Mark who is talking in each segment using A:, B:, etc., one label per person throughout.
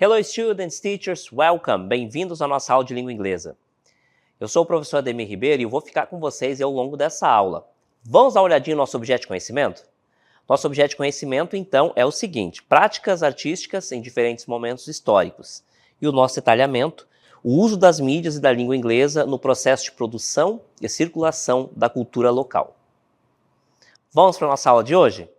A: Hello students, teachers, welcome! Bem-vindos à nossa aula de língua inglesa. Eu sou o professor Ademir Ribeiro e eu vou ficar com vocês ao longo dessa aula. Vamos dar uma olhadinha no nosso objeto de conhecimento? Nosso objeto de conhecimento, então, é o seguinte: práticas artísticas em diferentes momentos históricos. E o nosso detalhamento, o uso das mídias e da língua inglesa no processo de produção e circulação da cultura local. Vamos para a nossa aula de hoje?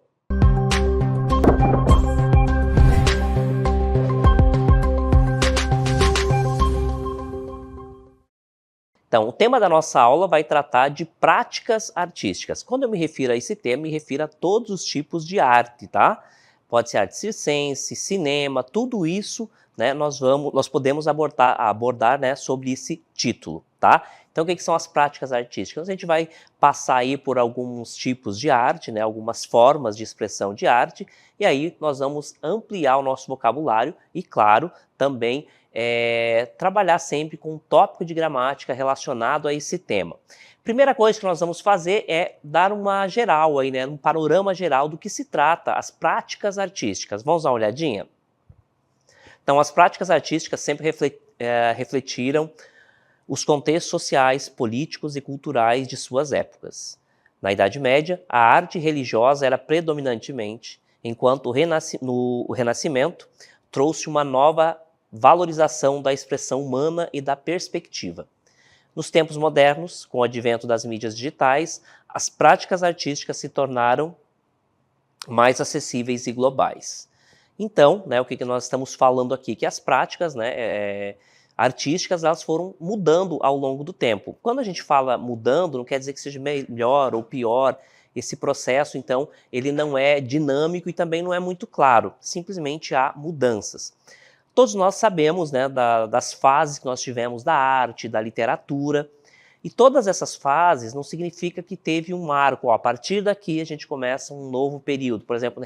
A: Então, o tema da nossa aula vai tratar de práticas artísticas. Quando eu me refiro a esse tema, me refiro a todos os tipos de arte, tá? Pode ser arte circense, cinema, tudo isso, né, nós podemos abordar, né, sobre esse título, tá? Então, o que são as práticas artísticas? A gente vai passar aí por alguns tipos de arte, né, algumas formas de expressão de arte, e aí nós vamos ampliar o nosso vocabulário e, claro, também trabalhar sempre com um tópico de gramática relacionado a esse tema. Primeira coisa que nós vamos fazer é dar uma geral aí, né, um panorama geral do que se trata as práticas artísticas. Vamos dar uma olhadinha? Então, as práticas artísticas sempre refletiram os contextos sociais, políticos e culturais de suas épocas. Na Idade Média, a arte religiosa era predominantemente, enquanto o Renascimento trouxe uma nova valorização da expressão humana e da perspectiva. Nos tempos modernos, com o advento das mídias digitais, as práticas artísticas se tornaram mais acessíveis e globais. Então, né, o que nós estamos falando aqui? Que as práticas, né, artísticas, elas foram mudando ao longo do tempo. Quando a gente fala mudando, não quer dizer que seja melhor ou pior. Esse processo, então, ele não é dinâmico e também não é muito claro. Simplesmente há mudanças. Todos nós sabemos, né, das fases que nós tivemos da arte, da literatura, e todas essas fases não significa que teve um marco. A partir daqui a gente começa um novo período, por exemplo,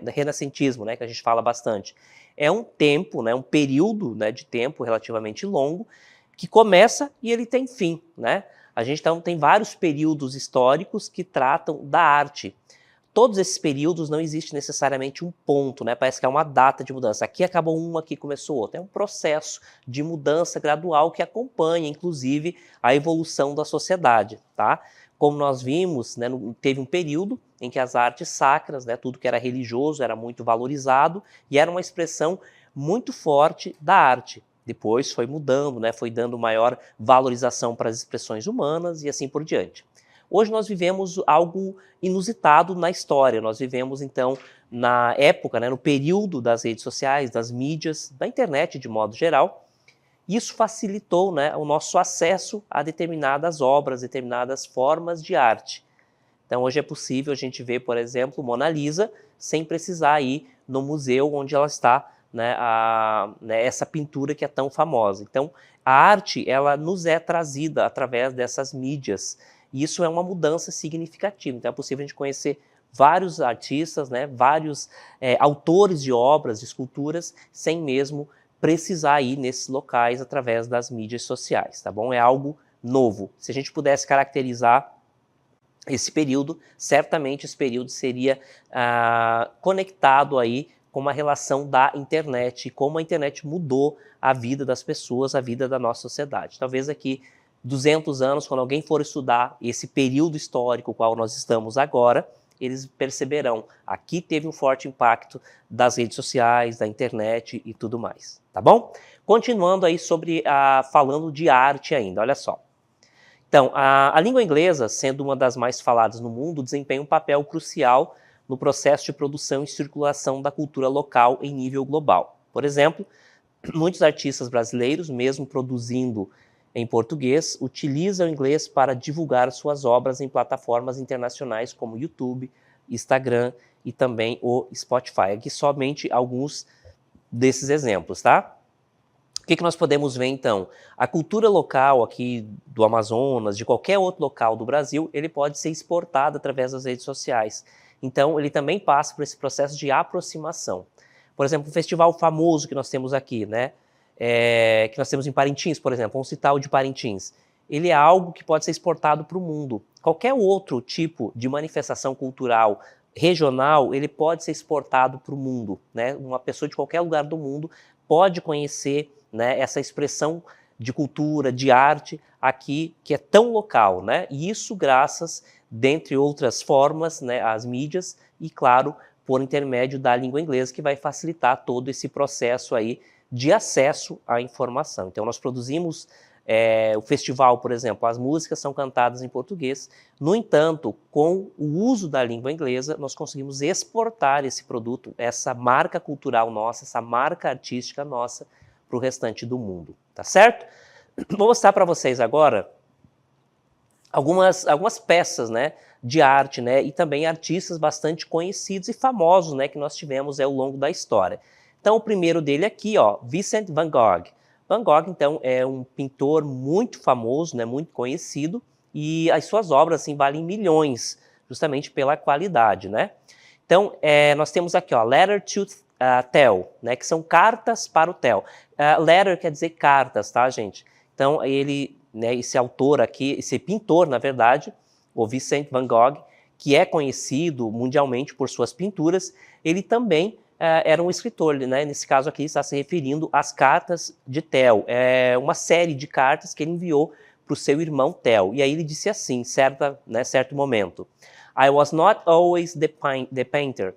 A: renascentismo, né, que a gente fala bastante. É um tempo, né, um período, né, de tempo relativamente longo, que começa e ele tem fim, né? A gente então tem vários períodos históricos que tratam da arte. Todos esses períodos não existe necessariamente um ponto, né? Parece que é uma data de mudança. Aqui acabou um, aqui começou outro. É um processo de mudança gradual que acompanha, inclusive, a evolução da sociedade, tá? Como nós vimos, né, teve um período em que as artes sacras, né, tudo que era religioso era muito valorizado e era uma expressão muito forte da arte. Depois foi mudando, né, foi dando maior valorização para as expressões humanas e assim por diante. Hoje nós vivemos algo inusitado na história. Nós vivemos, então, na época, né, no período das redes sociais, das mídias, da internet de modo geral. Isso facilitou, né, o nosso acesso a determinadas obras, determinadas formas de arte. Então, hoje é possível a gente ver, por exemplo, Mona Lisa, sem precisar ir no museu onde ela está, né, essa pintura que é tão famosa. Então, a arte, ela nos é trazida através dessas mídias. E isso é uma mudança significativa. Então é possível a gente conhecer vários artistas, né, vários autores de obras, de esculturas, sem mesmo precisar ir nesses locais através das mídias sociais, tá bom? É algo novo. Se a gente pudesse caracterizar esse período, certamente esse período seria conectado aí com uma relação da internet, como a internet mudou a vida das pessoas, a vida da nossa sociedade. Talvez aqui 200 anos, quando alguém for estudar esse período histórico qual nós estamos agora, eles perceberão, aqui teve um forte impacto das redes sociais, da internet e tudo mais, tá bom? Continuando aí falando de arte ainda, olha só. Então, a língua inglesa, sendo uma das mais faladas no mundo, desempenha um papel crucial no processo de produção e circulação da cultura local em nível global. Por exemplo, muitos artistas brasileiros, mesmo produzindo em português, utilizam o inglês para divulgar suas obras em plataformas internacionais como YouTube, Instagram e também o Spotify. Aqui somente alguns desses exemplos, tá? O que nós podemos ver então? A cultura local aqui do Amazonas, de qualquer outro local do Brasil, ele pode ser exportado através das redes sociais. Então, ele também passa por esse processo de aproximação. Por exemplo, um festival famoso que nós temos aqui, né? Que nós temos em Parintins, por exemplo, vamos citar o de Parintins. Ele é algo que pode ser exportado para o mundo. Qualquer outro tipo de manifestação cultural regional, ele pode ser exportado para o mundo, né? Uma pessoa de qualquer lugar do mundo pode conhecer, né, essa expressão de cultura, de arte aqui, que é tão local, né? E isso graças, dentre outras formas, né, às mídias e, claro, por intermédio da língua inglesa, que vai facilitar todo esse processo aí de acesso à informação. Então, nós produzimos o festival, por exemplo, as músicas são cantadas em português. No entanto, com o uso da língua inglesa, nós conseguimos exportar esse produto, essa marca cultural nossa, essa marca artística nossa, para o restante do mundo, tá certo? Vou mostrar para vocês agora algumas peças, né, de arte, né, e também artistas bastante conhecidos e famosos, né, que nós tivemos ao longo da história. Então, o primeiro dele aqui, ó, Vincent van Gogh. Van Gogh, então, é um pintor muito famoso, né, muito conhecido, e as suas obras, assim, valem milhões, justamente pela qualidade, né? Então, nós temos aqui, ó, Letter to Theo, né, que são cartas para o Theo. Letter quer dizer cartas, tá, gente? Então, ele, né, esse autor aqui, esse pintor, na verdade, o Vincent van Gogh, que é conhecido mundialmente por suas pinturas, ele também era um escritor, né? Nesse caso aqui está se referindo às cartas de Theo, uma série de cartas que ele enviou para o seu irmão Theo. E aí ele disse assim, certo momento, I was not always the painter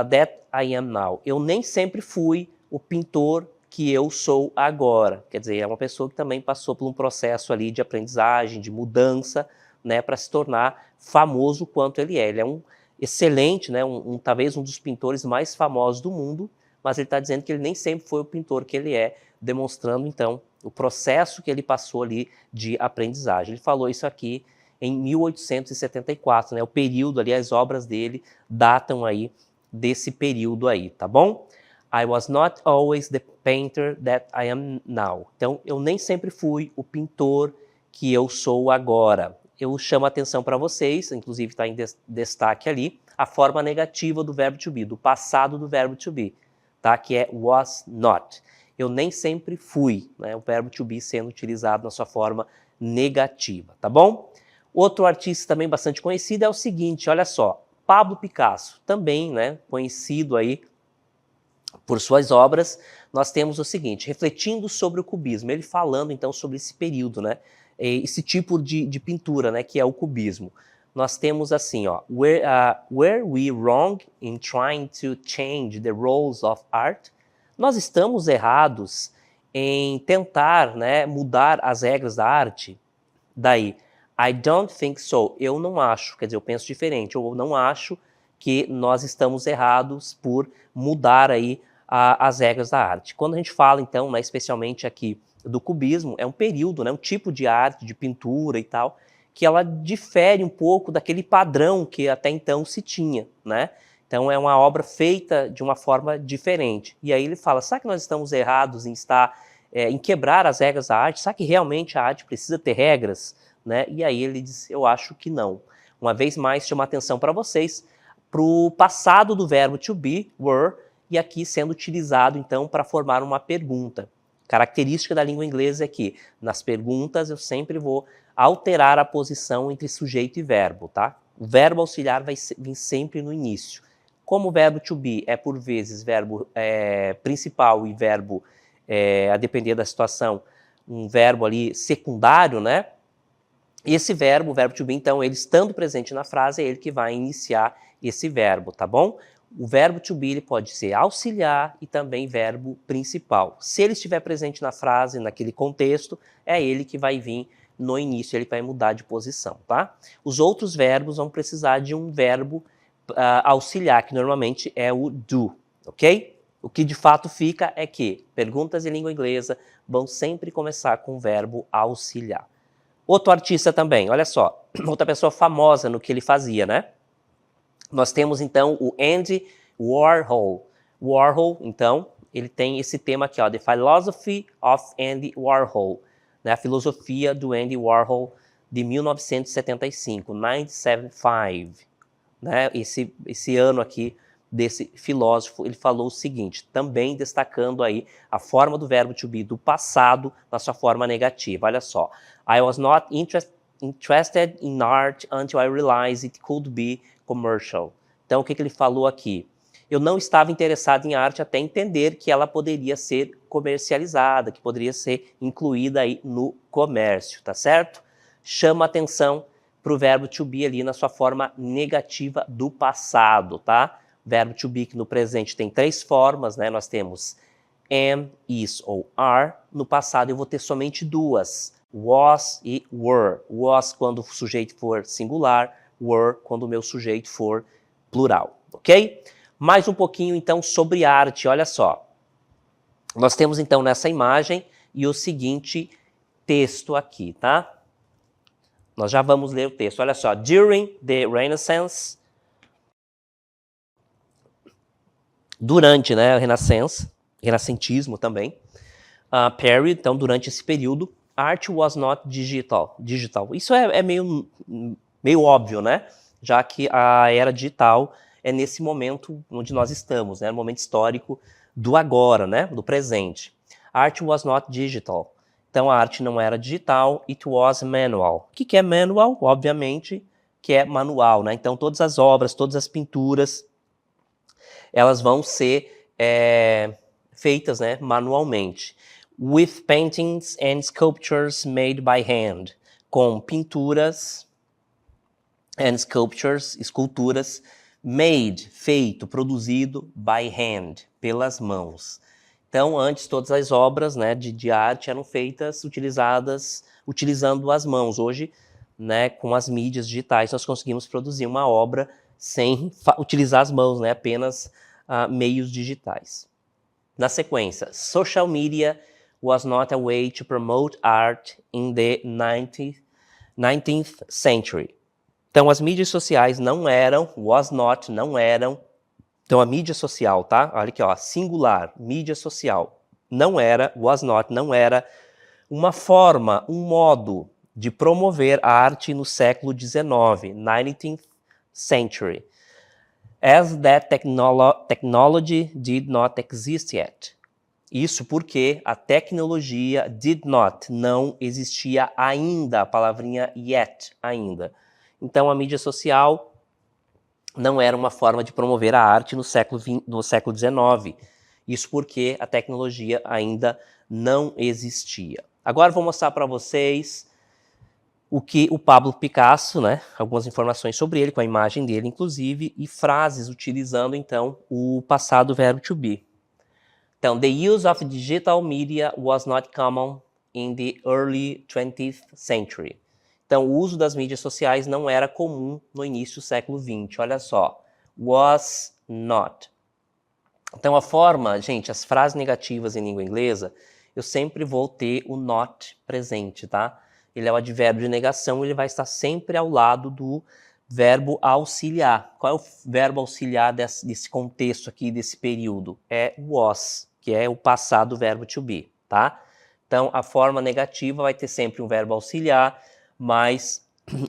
A: that I am now. Eu nem sempre fui o pintor que eu sou agora. Quer dizer, é uma pessoa que também passou por um processo ali de aprendizagem, de mudança, né, para se tornar famoso quanto ele é. Ele é um excelente, né, talvez um dos pintores mais famosos do mundo, mas ele está dizendo que ele nem sempre foi o pintor que ele é, demonstrando, então, o processo que ele passou ali de aprendizagem. Ele falou isso aqui em 1874, né, o período ali, as obras dele datam aí desse período aí, tá bom? I was not always the painter that I am now. Então, eu nem sempre fui o pintor que eu sou agora. Eu chamo a atenção para vocês, inclusive está em destaque ali, a forma negativa do verbo to be, do passado do verbo to be, tá? Que é was not. Eu nem sempre fui, né? O verbo to be sendo utilizado na sua forma negativa, tá bom? Outro artista também bastante conhecido é o seguinte, olha só, Pablo Picasso, também, né, conhecido aí por suas obras. Nós temos o seguinte, refletindo sobre o cubismo, ele falando então sobre esse período, né, esse tipo de pintura, né, que é o cubismo. Nós temos assim, ó, were we wrong in trying to change the rules of art? Nós estamos errados em tentar, né, mudar as regras da arte? Daí, I don't think so. Eu não acho, quer dizer, eu penso diferente. Eu não acho que nós estamos errados por mudar aí as regras da arte. Quando a gente fala, então, né, especialmente aqui do cubismo, é um período, né, um tipo de arte, de pintura e tal, que ela difere um pouco daquele padrão que até então se tinha, né? Então é uma obra feita de uma forma diferente. E aí ele fala, será que nós estamos errados em em quebrar as regras da arte? Será que realmente a arte precisa ter regras? Né? E aí ele diz, eu acho que não. Uma vez mais, chama atenção para vocês para o passado do verbo to be, were, e aqui sendo utilizado, então, para formar uma pergunta. Característica da língua inglesa é que, nas perguntas, eu sempre vou alterar a posição entre sujeito e verbo, tá? O verbo auxiliar vai vir sempre no início. Como o verbo to be é, por vezes, verbo principal e verbo, a depender da situação, um verbo ali secundário, né? Esse verbo, o verbo to be, então, ele estando presente na frase, é ele que vai iniciar esse verbo, tá bom? O verbo to be ele pode ser auxiliar e também verbo principal. Se ele estiver presente na frase, naquele contexto, é ele que vai vir no início, ele vai mudar de posição, tá? Os outros verbos vão precisar de um verbo auxiliar, que normalmente é o do, ok? O que de fato fica é que perguntas em língua inglesa vão sempre começar com o verbo auxiliar. Outro artista também, olha só, outra pessoa famosa no que ele fazia, né? Nós temos, então, o Andy Warhol. Warhol, então, ele tem esse tema aqui, ó, The Philosophy of Andy Warhol, né? A filosofia do Andy Warhol de 1975, 1975, né? Esse ano aqui desse filósofo, ele falou o seguinte, também destacando aí a forma do verbo to be do passado na sua forma negativa. Olha só, I was not interested in art until I realized it could be commercial. Então, o que ele falou aqui? Eu não estava interessado em arte até entender que ela poderia ser comercializada, que poderia ser incluída aí no comércio, tá certo? Chama atenção para o verbo to be ali na sua forma negativa do passado, tá? Verbo to be que no presente tem 3 formas, né? Nós temos am, is ou are. No passado eu vou ter somente 2, was e were. Was quando o sujeito for singular, were quando o meu sujeito for plural, ok? Mais um pouquinho, então, sobre arte, olha só. Nós temos, então, nessa imagem e o seguinte texto aqui, tá? Nós já vamos ler o texto. Olha só. During the Renaissance, durante, né, a renascentismo também, period, então, durante esse período, art was not digital. Isso é meio óbvio, né? Já que a era digital é nesse momento onde nós estamos, né? No momento histórico do agora, né? Do presente. Art was not digital. Então, a arte não era digital, it was manual. O que é manual? Obviamente, que é manual, né? Então, todas as obras, todas as pinturas, elas vão ser feitas, né, manualmente. With paintings and sculptures made by hand. Com pinturas and sculptures, esculturas, made, feito, produzido, by hand, pelas mãos. Então, antes, todas as obras, né, de arte eram feitas, utilizando as mãos. Hoje, né, com as mídias digitais, nós conseguimos produzir uma obra sem utilizar as mãos, né, apenas meios digitais. Na sequência, social media was not a way to promote art in the 19th century. Então, as mídias sociais não eram, então a mídia social, tá? Olha aqui, ó, singular, mídia social, não era uma forma, um modo de promover a arte no século XIX, 19th century, as that technology did not exist yet. Isso porque a tecnologia não existia ainda, a palavrinha yet, ainda. Então, a mídia social não era uma forma de promover a arte no século XIX. Isso porque a tecnologia ainda não existia. Agora vou mostrar para vocês o que o Pablo Picasso, né, algumas informações sobre ele, com a imagem dele, inclusive, e frases utilizando, então, o passado verbo to be. Então, the use of digital media was not common in the early 20th century. Então, o uso das mídias sociais não era comum no início do século XX. Olha só. Was not. Então, a forma, gente, as frases negativas em língua inglesa, eu sempre vou ter o not presente, tá? Ele é o advérbio de negação, ele vai estar sempre ao lado do verbo auxiliar. Qual é o verbo auxiliar desse contexto aqui, desse período? É was, que é o passado verbo to be, tá? Então, a forma negativa vai ter sempre um verbo auxiliar, mais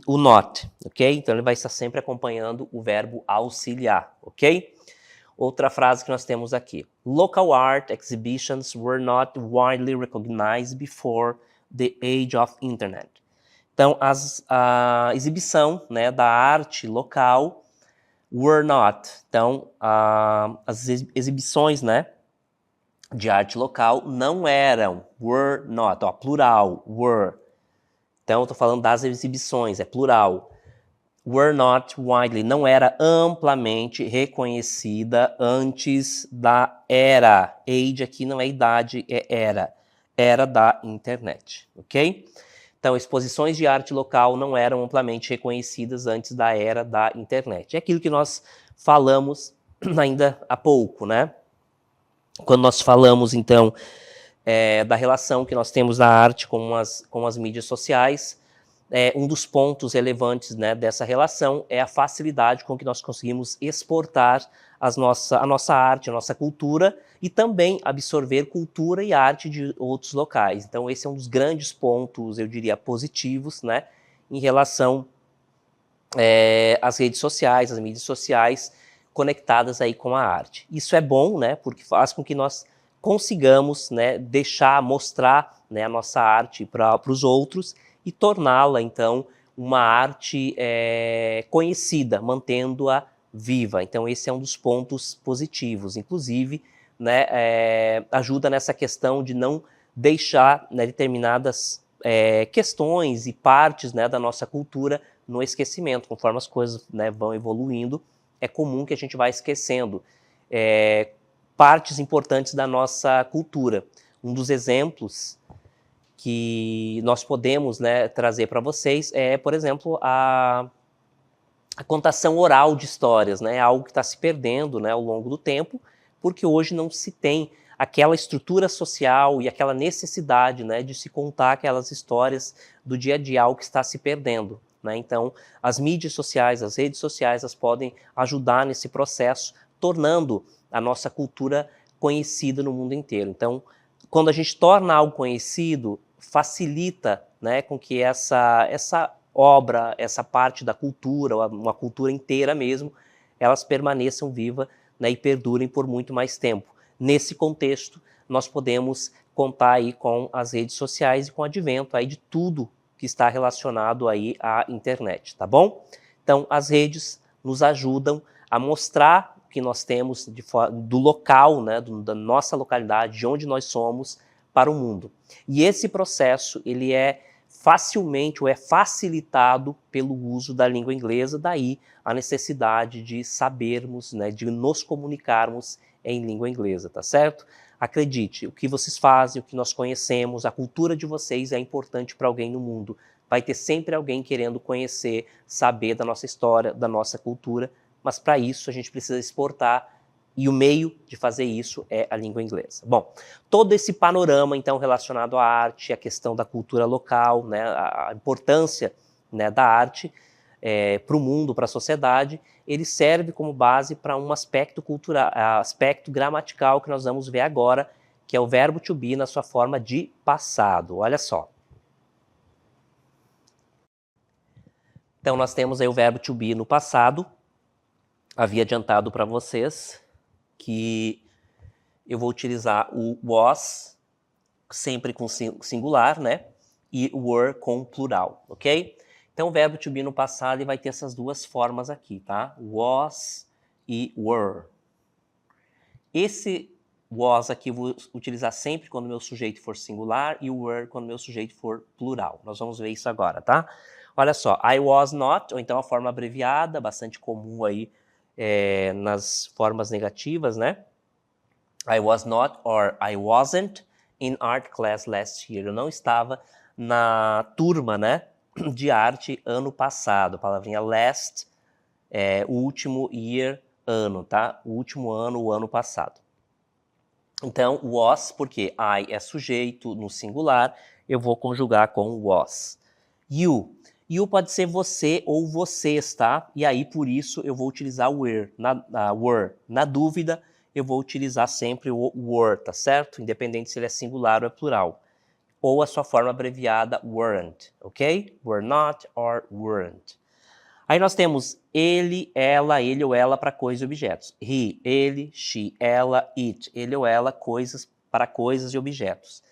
A: o not, ok? Então, ele vai estar sempre acompanhando o verbo auxiliar, ok? Outra frase que nós temos aqui. Local art exhibitions were not widely recognized before the age of internet. Então, a exibição, né, da arte local were not. Então, as exibições, né, de arte local não eram, were not, ó, plural, were. Então, eu estou falando das exibições, é plural. Were not widely, não era amplamente reconhecida antes da era. Age aqui não é idade, é era da internet, ok? Então, exposições de arte local não eram amplamente reconhecidas antes da era da internet. É aquilo que nós falamos ainda há pouco, né? Quando nós falamos, então, da relação que nós temos da arte com as mídias sociais, um dos pontos relevantes, né, dessa relação é a facilidade com que nós conseguimos exportar a nossa arte, a nossa cultura, e também absorver cultura e arte de outros locais. Então, esse é um dos grandes pontos, eu diria, positivos, né, em relação às redes sociais, às mídias sociais conectadas aí com a arte. Isso é bom, né, porque faz com que nós consigamos, né, mostrar, né, a nossa arte para os outros e torná-la, então, uma arte conhecida, mantendo-a viva. Então esse é um dos pontos positivos, inclusive, né, ajuda nessa questão de não deixar, né, determinadas questões e partes, né, da nossa cultura no esquecimento. Conforme as coisas, né, vão evoluindo, é comum que a gente vá esquecendo partes importantes da nossa cultura. Um dos exemplos que nós podemos, né, trazer para vocês é, por exemplo, a contação oral de histórias, né, algo que está se perdendo, né, ao longo do tempo, porque hoje não se tem aquela estrutura social e aquela necessidade, né, de se contar aquelas histórias do dia a dia, algo que está se perdendo, né? Então, as mídias sociais, as redes sociais, elas podem ajudar nesse processo, tornando a nossa cultura conhecida no mundo inteiro. Então, quando a gente torna algo conhecido, facilita, né, com que essa obra, essa parte da cultura, uma cultura inteira mesmo, elas permaneçam vivas, né, e perdurem por muito mais tempo. Nesse contexto, nós podemos contar aí com as redes sociais e com o advento aí de tudo que está relacionado aí à internet, tá bom? Então, as redes nos ajudam a mostrar o que nós temos do local, né, da nossa localidade, de onde nós somos, para o mundo. E esse processo, ele é facilmente ou é facilitado pelo uso da língua inglesa, daí a necessidade de sabermos, né, de nos comunicarmos em língua inglesa, tá certo? Acredite, o que vocês fazem, o que nós conhecemos, a cultura de vocês é importante para alguém no mundo. Vai ter sempre alguém querendo conhecer, saber da nossa história, da nossa cultura, mas para isso a gente precisa exportar, e o meio de fazer isso é a língua inglesa. Bom, todo esse panorama, então, relacionado à arte, a questão da cultura local, né, a importância, né, da arte para o mundo, para a sociedade, ele serve como base para um aspecto cultural, aspecto gramatical que nós vamos ver agora, que é o verbo to be na sua forma de passado. Olha só. Então, nós temos aí o verbo to be no passado. Havia adiantado para vocês que eu vou utilizar o was, sempre com singular, né? E were com plural, ok? Então, o verbo to be no passado ele vai ter essas duas formas aqui, tá? Was e were. Esse was aqui eu vou utilizar sempre quando o meu sujeito for singular e o were quando o meu sujeito for plural. Nós vamos ver isso agora, tá? Olha só, I was not, ou então a forma abreviada, bastante comum aí nas formas negativas, né? I was not or I wasn't in art class last year. Eu não estava na turma, né, de arte ano passado. A palavrinha last o último year, ano, tá? O último ano, o ano passado. Então, was, porque I é sujeito no singular, eu vou conjugar com was. You. You pode ser você ou vocês, tá? E aí, por isso, eu vou utilizar were. Were. Na dúvida, eu vou utilizar sempre o were, tá certo? Independente se ele é singular ou é plural. Ou a sua forma abreviada, weren't, ok? Were not or weren't. Aí nós temos ele, ela, ele ou ela para coisas e objetos. He, ele, she, ela, it. Ele ou ela, coisas para coisas e objetos.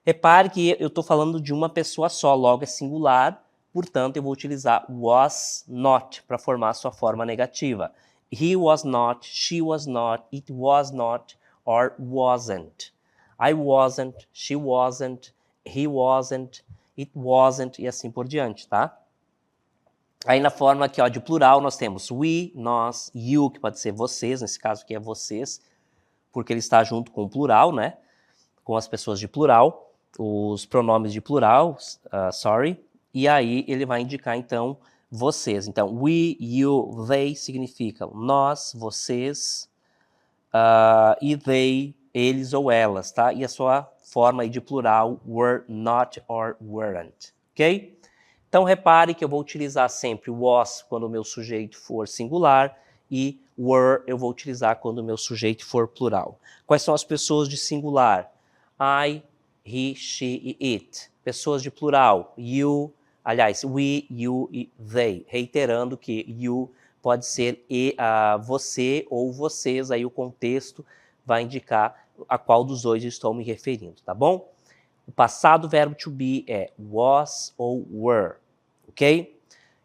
A: Repare que eu estou falando de uma pessoa só, logo é singular, portanto eu vou utilizar was not para formar a sua forma negativa. He was not, she was not, it was not, or wasn't. I wasn't, she wasn't, he wasn't, it wasn't, e assim por diante, tá? Aí na forma aqui, ó, de plural, nós temos we, nós, you, que pode ser vocês, nesse caso aqui é vocês, porque ele está junto com o plural, né? Com as pessoas de plural, os pronomes de plural, e aí ele vai indicar, então, vocês. Então, we, you, they significam nós, vocês, e they, eles ou elas, tá? E a sua forma aí de plural, were not or weren't, ok? Então, repare que eu vou utilizar sempre was quando o meu sujeito for singular e were eu vou utilizar quando o meu sujeito for plural. Quais são as pessoas de singular? I, he, she e it. Pessoas de plural, you, aliás, we, you e they. Reiterando que you pode ser você ou vocês, aí o contexto vai indicar a qual dos dois eu estou me referindo, tá bom? O passado verbo to be é was ou were, ok?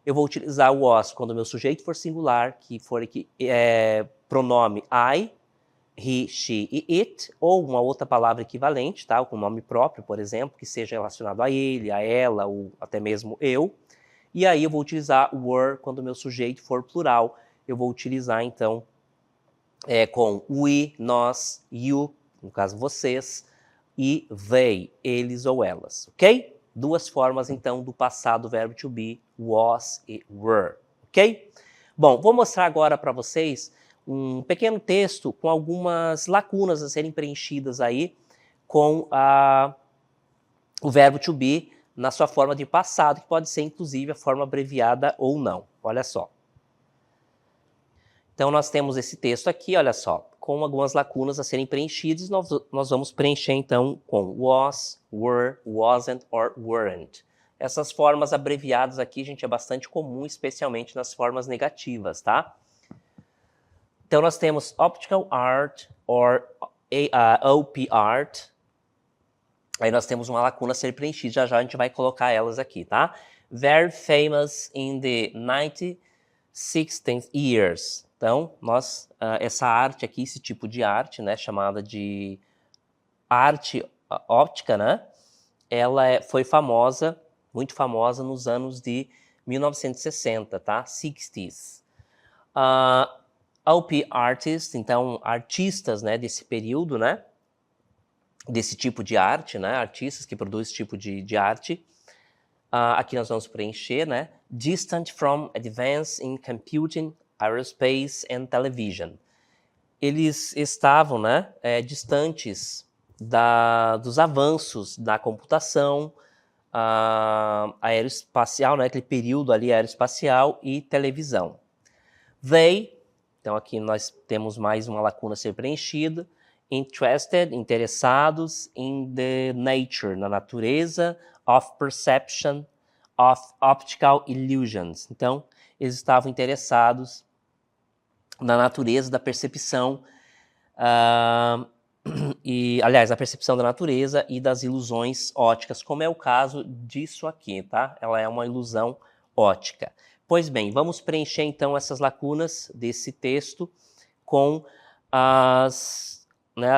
A: Eu vou utilizar o was quando o meu sujeito for singular, que for pronome I, he, she e it, ou uma outra palavra equivalente, tá? Com nome próprio, por exemplo, que seja relacionado a ele, a ela, ou até mesmo eu. E aí eu vou utilizar were quando o meu sujeito for plural. Eu vou utilizar, então, com we, nós, you, no caso vocês, e they, eles ou elas, ok? Duas formas, então, do passado verbo to be, was e were, ok? Bom, vou mostrar agora para vocês um pequeno texto com algumas lacunas a serem preenchidas aí com o verbo to be na sua forma de passado, que pode ser, inclusive, a forma abreviada ou não. Olha só. Então, nós temos esse texto aqui, olha só, com algumas lacunas a serem preenchidas. Nós vamos preencher, então, com was, were, wasn't or weren't. Essas formas abreviadas aqui, gente, é bastante comum, especialmente nas formas negativas, tá? Então, nós temos optical art or OP art. Aí nós temos uma lacuna a ser preenchida, já já a gente vai colocar elas aqui, tá? Very famous in the 1960 years. Então, essa arte aqui, esse tipo de arte, né, chamada de arte óptica, né, ela foi famosa, muito famosa nos anos de 1960, tá? 60s. OP artists, então, artistas, né, desse período, né, desse tipo de arte, né, artistas que produzem esse tipo de arte. Aqui nós vamos preencher, né, distant from advance in computing, aerospace and television. Eles estavam, né, distantes dos avanços da computação aeroespacial, né, aquele período ali aeroespacial e televisão. They, então aqui nós temos mais uma lacuna a ser preenchida. Interested, interessados, in the nature, na natureza, of perception, of optical illusions. Então, eles estavam interessados na natureza da percepção, aliás, a percepção da natureza e das ilusões óticas, como é o caso disso aqui, tá? Ela é uma ilusão ótica. Pois bem, vamos preencher então essas lacunas desse texto com as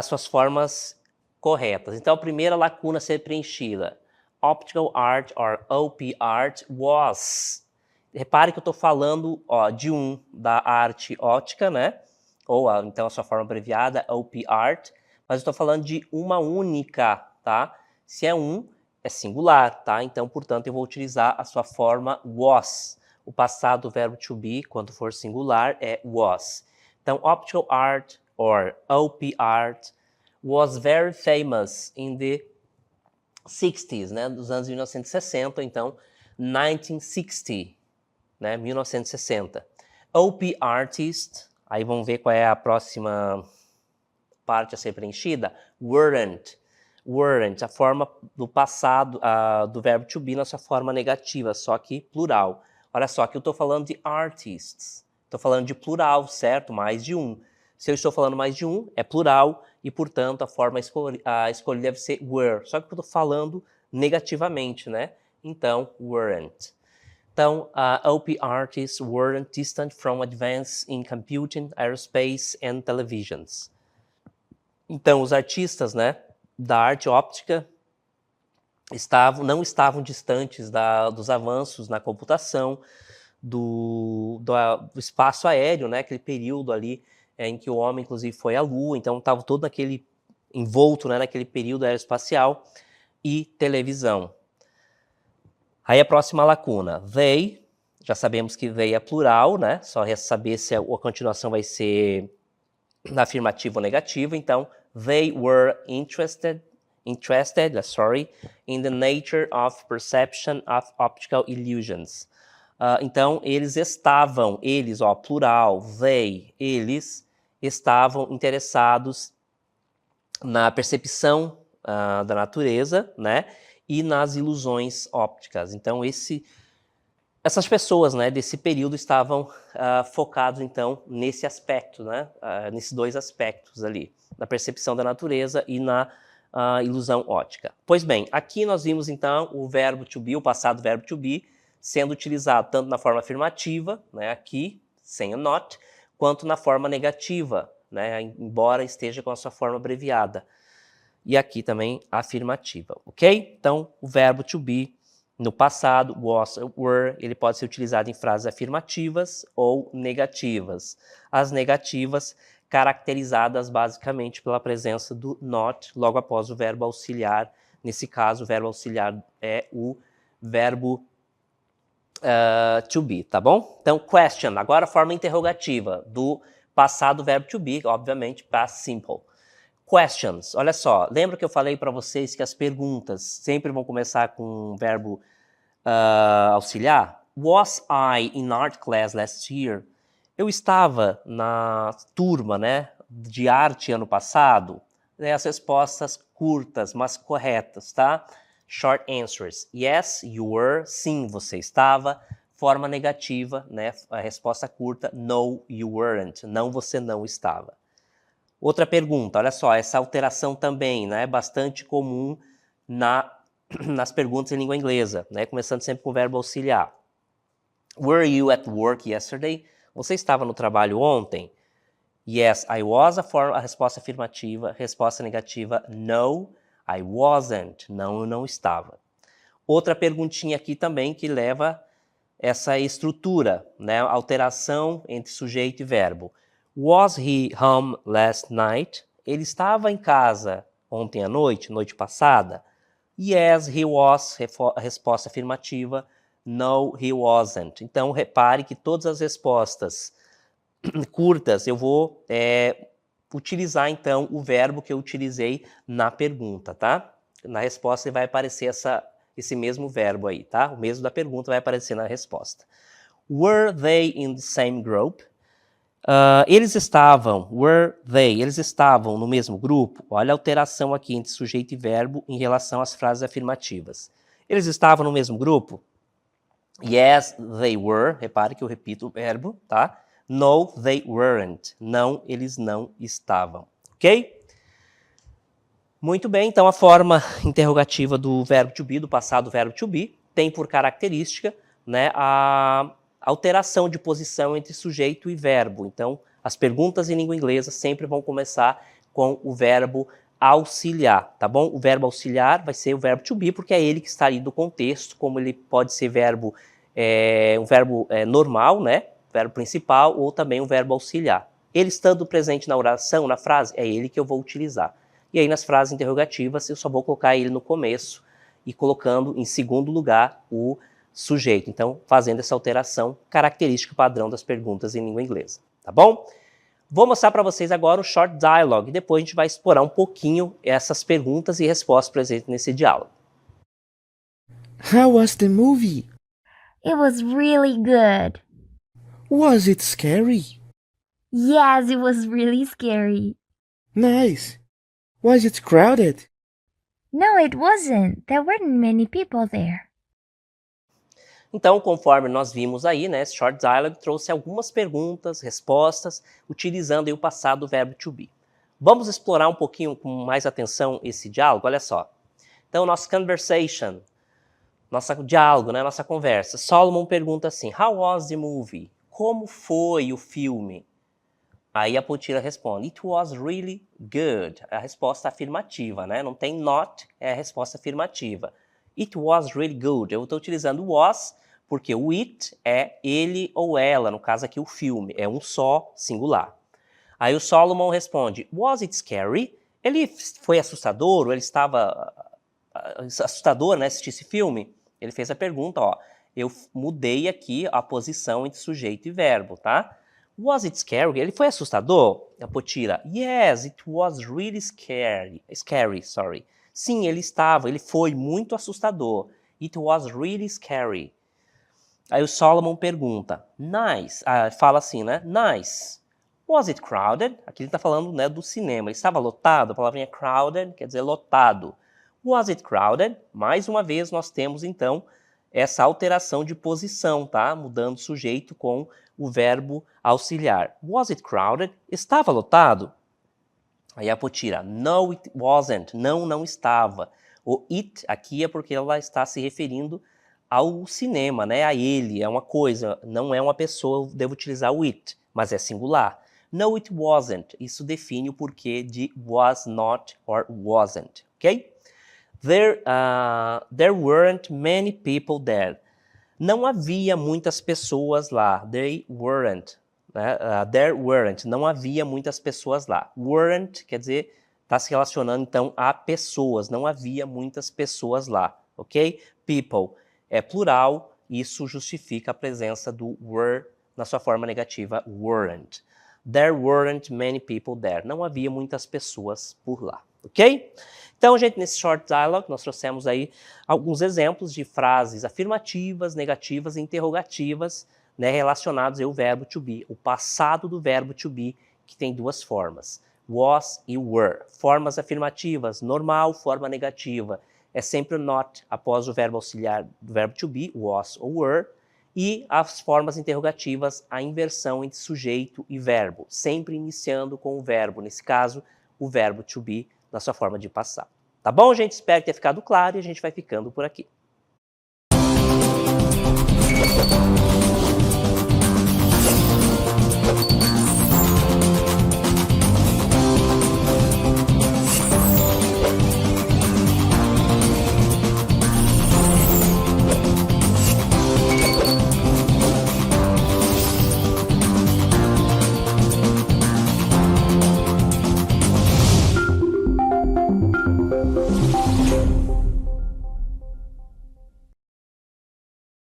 A: suas formas corretas. Então, a primeira lacuna a ser preenchida, optical art or OP art was. Repare que eu estou falando de da arte ótica, né? Ou então a sua forma abreviada, OP art, mas eu estou falando de uma única, tá? Se é é singular, tá? Então, portanto, eu vou utilizar a sua forma was. O passado do verbo to be, quando for singular, é was. Então, optical art or OP art was very famous in the 60s, né, dos anos 1960, então 1960, né, 1960. OP artist, aí vamos ver qual é a próxima parte a ser preenchida, weren't, a forma do passado do verbo to be na sua forma negativa, só que plural. Olha só, aqui eu estou falando de artists, estou falando de plural, certo? Mais de um. Se eu estou falando mais de um, é plural, e, portanto, a forma escolhida deve ser were. Só que eu estou falando negativamente, né? Então, weren't. Então, OP artists weren't distant from advance in computing, aerospace and televisions. Então, os artistas, né, da arte óptica não estavam distantes dos avanços na computação, do espaço aéreo, né, aquele período ali em que o homem, inclusive, foi à Lua, então estava todo naquele envolto, né, naquele período aeroespacial, e televisão. Aí a próxima lacuna, they, já sabemos que they é plural, né, só resta saber se a continuação vai ser afirmativa ou negativa, então, they were interested in the nature of perception of optical illusions. Então, eles, plural, eles estavam interessados na percepção da natureza, né, e nas ilusões ópticas. Então, essas pessoas, né, desse período estavam focados, então, nesse aspecto, né, nesses dois aspectos ali, na percepção da natureza e na ilusão óptica. Pois bem, aqui nós vimos, então, o verbo to be, o passado verbo to be, sendo utilizado tanto na forma afirmativa, né, aqui, sem o not, quanto na forma negativa, né, embora esteja com a sua forma abreviada. E aqui também afirmativa, ok? Então, o verbo to be, no passado, was, were, ele pode ser utilizado em frases afirmativas ou negativas. As negativas caracterizadas basicamente pela presença do not logo após o verbo auxiliar. Nesse caso, o verbo auxiliar é o verbo to be, tá bom? Então, question, agora a forma interrogativa do passado verbo to be, obviamente, past simple. Questions, olha só, lembra que eu falei para vocês que as perguntas sempre vão começar com um verbo auxiliar? Was I in art class last year? Eu estava na turma, né, de arte ano passado? As respostas curtas, mas corretas, tá? Short answers. Yes, you were. Sim, você estava. Forma negativa, né? A resposta curta. No, you weren't. Não, você não estava. Outra pergunta, olha só, essa alteração também, né, é bastante comum nas perguntas em língua inglesa, né? Começando sempre com o verbo auxiliar. Were you at work yesterday? Você estava no trabalho ontem? Yes, I was, a resposta afirmativa. Resposta negativa, no, I wasn't. Não, eu não estava. Outra perguntinha aqui também que leva essa estrutura, né? Alteração entre sujeito e verbo. Was he home last night? Ele estava em casa ontem à noite, noite passada? Yes, he was, resposta afirmativa. No, he wasn't. Então, repare que todas as respostas curtas, eu vou utilizar, então, o verbo que eu utilizei na pergunta, tá? Na resposta vai aparecer esse mesmo verbo aí, tá? O mesmo da pergunta vai aparecer na resposta. Were they in the same group? Eles estavam no mesmo grupo? Olha a alteração aqui entre sujeito e verbo em relação às frases afirmativas. Eles estavam no mesmo grupo? Yes, they were. Repare que eu repito o verbo, tá? No, they weren't. Não, eles não estavam. Ok? Muito bem, então a forma interrogativa do verbo to be, do passado verbo to be, tem por característica, né, a alteração de posição entre sujeito e verbo. Então, as perguntas em língua inglesa sempre vão começar com o verbo auxiliar, tá bom? O verbo auxiliar vai ser o verbo to be, porque é ele que está ali do contexto, como ele pode ser um verbo normal, né? Verbo principal, ou também um verbo auxiliar. Ele estando presente na oração, na frase, é ele que eu vou utilizar. E aí nas frases interrogativas eu só vou colocar ele no começo e colocando em segundo lugar o sujeito. Então, fazendo essa alteração característica padrão das perguntas em língua inglesa, tá bom? Vou mostrar para vocês agora o Short Dialogue, e depois a gente vai explorar um pouquinho essas perguntas e respostas presentes nesse diálogo.
B: How was the movie?
C: It was really good.
B: Was it scary?
C: Yes, it was really scary.
B: Nice. Was it crowded?
C: No, it wasn't. There weren't many people there.
A: Então, conforme nós vimos aí, né, esse Short Dialogue trouxe algumas perguntas, respostas, utilizando aí o passado do verbo to be. Vamos explorar um pouquinho com mais atenção esse diálogo, olha só. Então, nosso conversation, nosso diálogo, né, nossa conversa. Solomon pergunta assim, how was the movie? Como foi o filme? Aí a Potira responde, it was really good. É a resposta afirmativa, né? Não tem not, é a resposta afirmativa. It was really good. Eu estou utilizando was, porque o it é ele ou ela, no caso aqui o filme, é um só, singular. Aí o Solomon responde, was it scary? Ele foi assustador, ou ele estava assustador, né, assistir esse filme? Ele fez a pergunta, ó, eu mudei aqui a posição entre sujeito e verbo, tá? Was it scary? Ele foi assustador? A Potira, yes, it was really scary, sorry. Sim, ele foi muito assustador. It was really scary. Aí o Solomon pergunta, nice, fala assim, né, nice. Was it crowded? Aqui ele está falando, né, do cinema. Ele estava lotado? A palavrinha crowded quer dizer lotado. Was it crowded? Mais uma vez nós temos, então, essa alteração de posição, tá? Mudando o sujeito com o verbo auxiliar. Was it crowded? Estava lotado? Aí a Potira, no, it wasn't. Não, não estava. O it aqui é porque ela está se referindo ao cinema, né? A ele, é uma coisa, não é uma pessoa, eu devo utilizar o it, mas é singular. No, it wasn't. Isso define o porquê de was not or wasn't, ok? There weren't many people there. Não havia muitas pessoas lá. They weren't. Né? There weren't. Não havia muitas pessoas lá. Weren't quer dizer, está se relacionando então a pessoas. Não havia muitas pessoas lá, ok? People é plural, isso justifica a presença do were na sua forma negativa, weren't. There weren't many people there. Não havia muitas pessoas por lá, ok? Então, gente, nesse short dialogue, nós trouxemos aí alguns exemplos de frases afirmativas, negativas e interrogativas, né, relacionados ao verbo to be, o passado do verbo to be, que tem duas formas, was e were. Formas afirmativas, normal, forma negativa, é sempre o not após o verbo auxiliar do verbo to be, was ou were, e as formas interrogativas, a inversão entre sujeito e verbo, sempre iniciando com o verbo, nesse caso, o verbo to be, na sua forma de passar. Tá bom, gente? Espero que tenha ficado claro e a gente vai ficando por aqui.